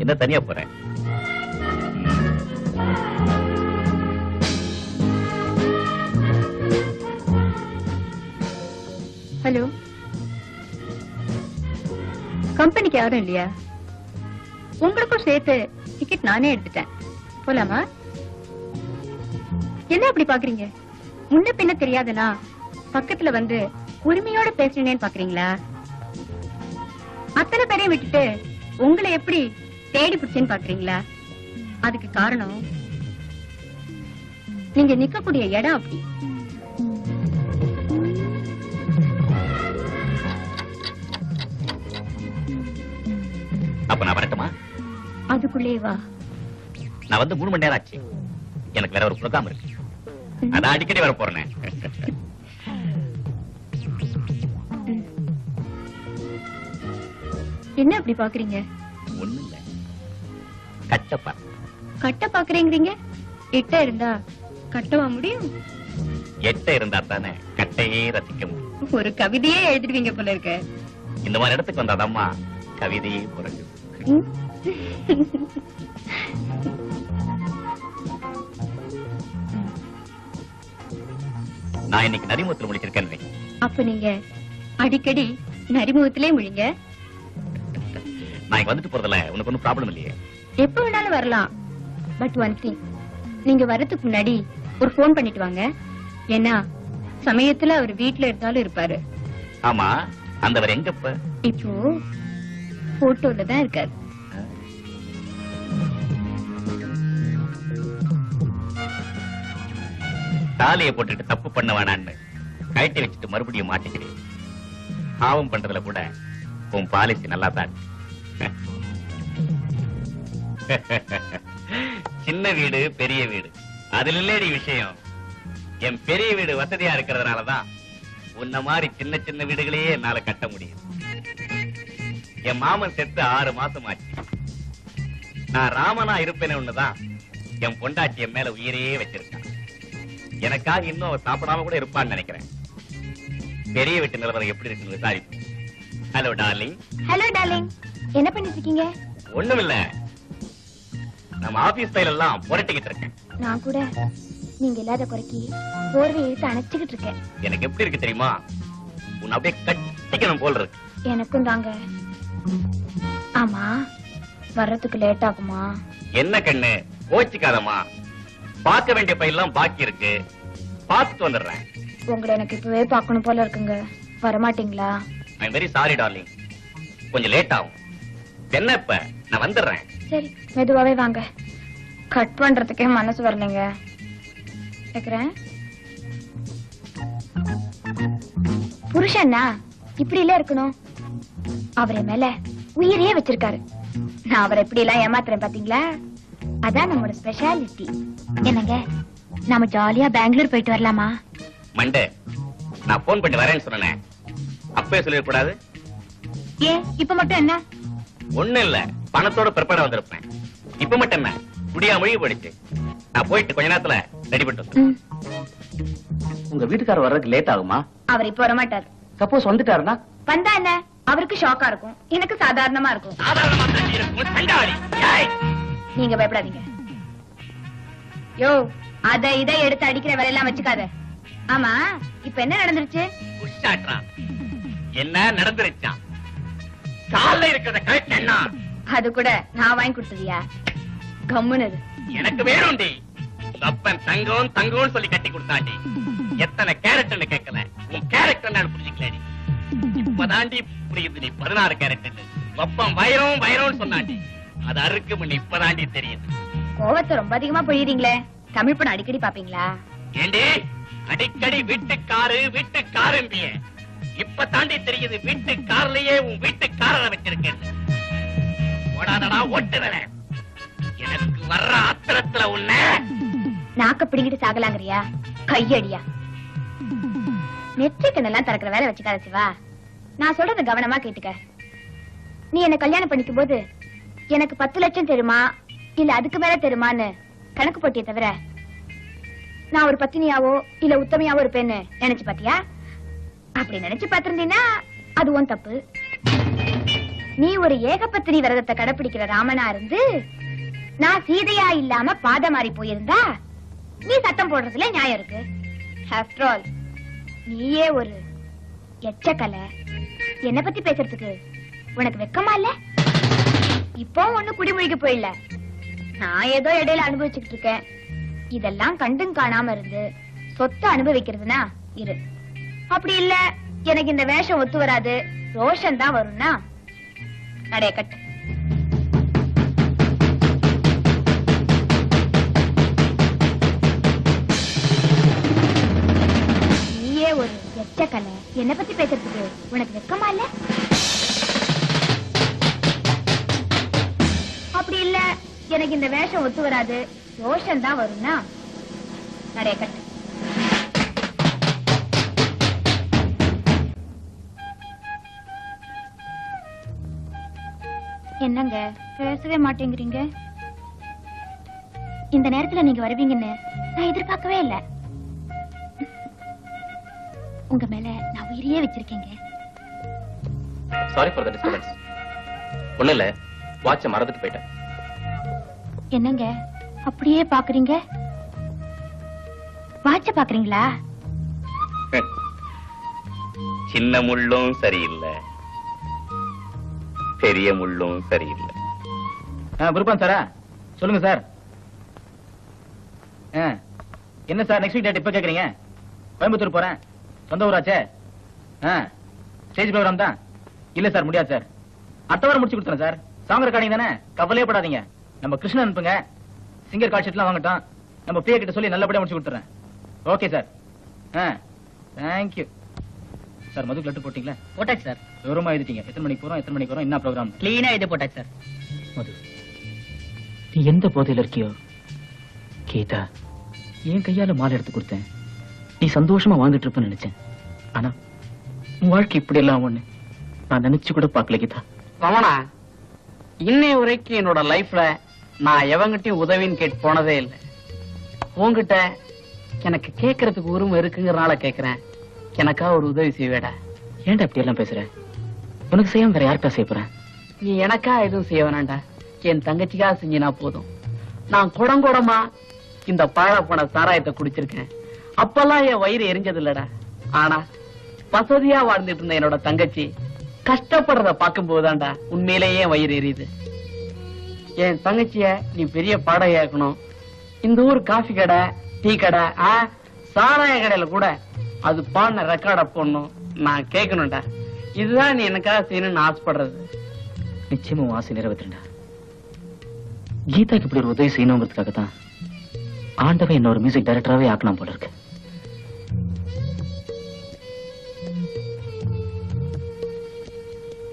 என்ன தனியா போறேன்? ஹலோ, கம்பெனிக்கு யாரும் இல்லையா? உங்களுக்கும் சேர்த்து டிக்கெட் நானே எடுத்துட்டேன். போலாமா? என்ன அப்படி பாக்குறீங்க? முன்ன பின்ன தெரியாதுனா பக்கத்துல வந்து உரிமையோட பேசுறேன்னு பாக்குறீங்களா? அத்தனை பேரையும் விட்டுட்டு உங்களை எப்படி தேடி பிடிச்சேன்னு பாக்குறீங்களா? அதுக்கு காரணம் நீங்க நிக்கக்கூடிய இடம் அப்படி. அப்ப நான் வரட்டுமா? அதுக்குள்ளே வா. நான் வந்து 3 மணி நேரம் ஆச்சு. எனக்கு வேற ஒரு ப்ரோகிராம் இருக்கு. அதான் அடிக்கடி வர போறேன். என்ன அப்படி பாக்குறீங்க? ஒண்ணு இல்ல, கட்டப்பா. கட்ட பாக்குறீங்க? எட்ட இருந்தா கட்டவா முடியும்? எட்ட இருந்தா தானே கட்டையே ரசிக்க முடியும். ஒரு கவிதையே எழுதிடுவீங்க போல இருக்க. இந்த மாதிரி இடத்துக்கு வந்தாதம்மா கவிதையே பிறகு. நான் இன்னைக்கு நரிமுகத்தில் முடிச்சிருக்கேன். அப்ப நீங்க அடிக்கடி நரிமுகத்திலே முழிங்க. நான் இங்க வந்துட்டு போறதுல உனக்கு ஒன்னும் ப்ராப்ளம் இல்லையே? எப்ப வேணாலும் வரலாம். பட் ஒன் திங், நீங்க வரதுக்கு முன்னாடி ஒரு போன் பண்ணிட்டு வாங்க. ஏன்னா சமயத்துல அவர் வீட்டுல இருந்தாலும் இருப்பாரு. ஆமா, அந்தவர் எங்கப்ப? இப்போ போட்டோல தான் இருக்காரு. தாலியை போட்டுட்டு தப்பு பண்ண வேணான்னு கழட்டி வச்சுட்டு மறுபடியும் மாட்டிக்கிறேன். பாவம் பண்றதுல கூட உன் பாலிசி நல்லா தான். சின்ன வீடு பெரிய வீடு அதுல இல்லடி விஷயம். என் பெரிய வீடு வசதியா இருக்கிறதுனாலதான் உன்ன மாதிரி சின்ன சின்ன வீடுகளையே என்னால கட்ட முடியும். என் மாமன் செத்து 6 மாசம் ஆச்சு. நான் ராமனா இருப்பேன்னு ஒண்ணுதான் என் பொண்டாட்டி என் மேல உயிரையே வச்சிருக்கான். எனக்காக இன்னும் அவ சாப்பிடாம கூட இருப்பான்னு நினைக்கிறேன். பெரிய வீட்டு நிலவரம் எப்படி இருக்குன்னு விசாரிப்போம். Hello darling. ஹலோ டார்லிங், என்ன பண்ணிட்டு இருக்கீங்க? ஒண்ணுமில்ல, நம்ம ஆபீஸ் ஃபைல் எல்லாம் புரட்டிக்கிட்டு இருக்கேன். நான் கூட நீங்க இல்லாத குறைக்கு போர்வை இழுத்து அணைச்சுக்கிட்டு இருக்கேன். எனக்கு எப்படி இருக்கு தெரியுமா? உன்னை அப்படியே கட்டிக்கணும் போல் இருக்கு. எனக்கும் தாங்க. ஆமா, வர்றதுக்கு லேட் ஆகுமா? என்ன கண்ணு, கோச்சிக்காதம்மா. பார்க்க வேண்டிய பையெல்லாம் பாக்கி இருக்கு, பார்த்துட்டு வந்துடுறேன். உங்களை எனக்கு இப்பவே பார்க்கணும் போல இருக்குங்க. வரமாட்டீங்களா? I am very sorry darling, கொஞ்சம் லேட் ஆகும். என்ன இப்ப நான் வந்துடுறேன். சரி, மெதுவாவே வாங்க. கட் பண்றதுக்கே மனசு வரலைங்க. கேக்குறேன். புருஷன்னா இப்படி எல்லாம் இருக்கணும். அவரை மேல உயிரையே வச்சிருக்காரு. நான் அவரை எப்படி எல்லாம் ஏமாத்துறேன் பாத்தீங்களா? அதான் நம்மளோட ஸ்பெஷாலிட்டி. என்னங்க, நாம ஜாலியா பெங்களூர் போயிட்டு வரலாமா? மண்டே, நான் போன் பண்ணி வரேன்னு சொன்னேன். அப்பவே சொல்லிடக்கூடாது. ஏன் இப்ப மட்டும் என்ன? ஒண்ணு இல்ல, பணத்தோட பிற்பட வந்திருப்பேன். இப்ப மட்டும் என்ன, குடியா மொழி போயிடுச்சு. நான் போயிட்டு கொஞ்ச நேரத்துல ரெடி பண்ணிட்டு. உங்க வீட்டுக்காரர் வர்றதுக்கு லேட் ஆகுமா? அவர் இப்ப வர மாட்டார். சப்போஸ் வந்துட்டாருன்னா? வந்தா என்ன, அவருக்கு ஷாக்கா இருக்கும், எனக்கு சாதாரணமா இருக்கும். நீங்க பயப்படாதீங்க. யோ, அத இதை எடுத்து அடிக்கிற வேலையெல்லாம் வச்சுக்காத. ஆமா, இப்ப என்ன நடந்துருச்சு? என்ன நடந்துருச்சான்? காலைல இருக்கிறத கரெக்ட். அது கூட நான் வாங்கி கொடுத்ததியா? கம்முனது. எனக்கு வேணும்டி. அப்பன் தங்கம் தங்கம்னு சொல்லி கட்டி கொடுத்தாண்டி. எத்தனை கேரக்டர்னு கேட்கல, உன் கேரக்டர் நான் புரிஞ்சுக்கலடி. இப்பதாண்டி புரியுது நீ 16 கேரக்டர். அப்பன் வைரம் வைரம்னு சொன்னாண்டி. அது அறுக்கு முன்ன இப்பதாண்டி தெரியுது. கோவத்தை ரொம்ப அதிகமா பொழியறீங்களே. தமிழ் படம் அடிக்கடி பாப்பீங்களா? ஏண்டி அடிக்கடி வீட்டுக்காரும்பிய. இப்ப தாண்டி தெரியுது வீட்டுக்காரலையே உன் வீட்டுக்காரரை வச்சிருக்கேன். ஓடாதடா ஓட்டுறேன். எனக்கு வர்ற ஆத்திரத்துல உன்ன நாக்க பிடிங்கிட்டு சாகலாங்கறியா? கையடியா? நெற்றிக்கண்ணெல்லாம் திறக்கிற வேலை வச்சுக்காத சிவா. நான் சொல்றத கவனமா கேட்டுக்க. நீ என்ன கல்யாணம் பண்ணிக்கும் போது எனக்கு 10 லட்சம் தெரியுமா இல்ல அதுக்கு மேல தெரியுமான்னு கணக்கு போட்டிய தவிர நான் ஒரு பத்தினியாவோ இல்ல உத்தமையாவோ இருப்பேன்னு நினைச்சு பாத்தியா? அப்படி நினைச்சு பாத்திருந்தீன்னா அது உன் தப்பு. நீ ஒரு ஏகபத்தினி விரதத்தை கடைபிடிக்கிற ராமனா இருந்து நான் சீதையா இல்லாம பாத மாறி போயிருந்தா நீ சத்தம் போடுறதுல நியாயம் இருக்கு. ஆஃப்டர் ஆல் நீயே ஒரு எச்சக்கலை. என்ன பத்தி பேசுறதுக்கு உனக்கு வெக்கமா இல்ல? இப்போ ஒண்ணு குடிமொழிக்கு போயிடல. நான் ஏதோ இடையில அனுபவிச்சுக்கிட்டு இருக்கேன். இதெல்லாம் கண்டும் காணாம இருந்து சொத்தை அனுபவிக்கிறதுனா இரு. அப்படி இல்ல எனக்கு இந்த வேஷம் ஒத்து வராது, ரோஷன் தான் வரும்னா நடைய கட்டு. நீயே ஒரு எச்சக்கலை. என்ன பத்தி பேசுறதுக்கு உனக்கு வெக்கமா இல்ல? அப்படி இல்ல எனக்கு இந்த வேஷம் ஒத்து வராது, ரோஷன் தான் வரும்னா நடைய கட்டு. என்னங்க பேசவே மாட்டேங்கிறீங்க? இந்த நேரத்துல நீங்க வருவீங்கன்னு நான் எதிர்பார்க்கவே இல்ல. உங்க மேல நான் உயிரையே வச்சிருக்கேங்க. Sorry for the disturbance. ஒண்ணு இல்ல, வாட்ச மறந்துட்டு போயிட்டேன். என்னங்க அப்படியே பாக்குறீங்க? வாட்ச பாக்குறீங்களா? சின்ன முள்ளும் சரியில்லை, பெரிய முள்ளும் சரியில்லை. புருப்பான் சாரா? சொல்லுங்க சார். என்ன சார் நெக்ஸ்ட் வீக் டேட் இப்ப கேக்குறீங்க? கோயம்புத்தூர் போறேன், சொந்த ஊராச்சே. ஸ்டேஜ் ப்ரோகிராம் தான். இல்ல சார் முடியாது சார். அடுத்த வாரம் முடிச்சு கொடுத்துறேன் சார். சாங் ரெக்கார்டிங் தானே, கவலையே படாதீங்க. நம்ம கிருஷ்ணன் அனுப்புங்க, சிங்கர் கால் ஷீட்லாம் வாங்கட்டும். நம்ம பிரியா கிட்ட சொல்லி நல்லபடியா முடிச்சு கொடுத்துறேன். Okay sir. Thank you sir. மதுக்கு லட்டு போட்டீங்களா? போட்டாச்சு சார். விவரமா எழுதிட்டீங்க. எத்தனை மணிக்கு போறோம், எத்தனை மணிக்கு வரோம், என்ன ப்ரோகிராம்? கிளீனா இது போட்டாச்சு சார். மது, நீ எந்த போதையில இருக்கியோ? கீதா, என் கையால மாலை எடுத்து கொடுத்தேன். நீ சந்தோஷமா வாழ்ந்துட்டு இருப்பேன்னு நினைச்சேன். ஆனா உன் வாழ்க்கை இப்படி எல்லாம் ஒண்ணு நான் நினைச்சு கூட பாக்கல கீதா. ரமணா, இன்னைய வரைக்கும் என்னோட லைஃப்ல நான் எவங்கிட்டையும் உதவின்னு கேட்டு போனதே இல்லை. உன்கிட்ட எனக்கு கேட்கறதுக்கு உரிமை இருக்குங்கிறனால கேட்கிறேன். எனக்கா ஒரு உதவி செய்வேடா. ஏன்டா இப்படி எல்லாம் பேசுற? உனக்கு செய்யாம வேற யாருக்கா செய்ய போறேன்? நீ எனக்கா எதுவும் செய்ய வேணாண்டா, என் தங்கச்சிக்காக செஞ்சினா போதும். நான் குடங்குடமா இந்த பாழ போன சாராயத்தை குடிச்சிருக்கேன். அப்பெல்லாம் என் வயிறு எரிஞ்சது இல்லடா. ஆனா வசதியா வாழ்ந்துட்டு இருந்த என்னோட தங்கச்சி கஷ்டப்படுறத பார்க்கும் போதுதான்டா உண்மையிலேயே வயிறு எரியுது. என் தங்கச்சிய நீ பெரிய பாடகையாக்கணும். இந்த ஊர் காஃபி கடை, டீ கடை, சாராய கடையில கூட அது பாடின ரெக்கார்ட போடணும், நான் கேட்கணும்டா. இதுதான் நீ எனக்காக செய்யணும்னு ஆசைப்படுறது. நிச்சயமா உன் ஆசை நிறைவேற்றுண்டா. கீதாக்கு இப்படி ஒரு உதவி செய்யணுங்கிறதுக்காக தான் ஆண்டவன் என்ன ஒரு மியூசிக் டைரக்டராகவே ஆக்கணும் போல இருக்கு.